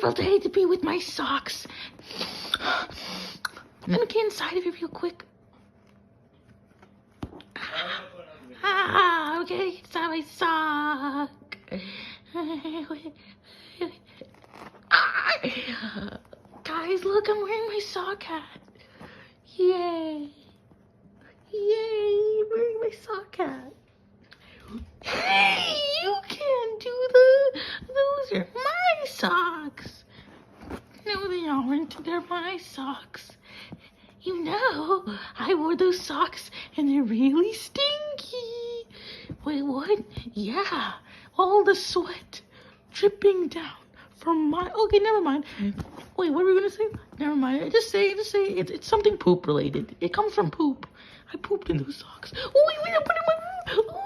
wonderful day to be with my socks. Let me get inside of it real quick. Okay, it's on my sock. Guys, look, I'm wearing my sock hat. Yay. Yay, wearing my sock hat. Hey, you can't do those are my socks. No, they aren't. They're my socks. You know, I wore those socks and they're really stinky. Wait, what? Yeah, all the sweat dripping down from my... Okay, never mind. Wait, what were we gonna say? Never mind. Just say it's something poop related. It comes from poop. I pooped in those socks. Oh, wait, I put it in my...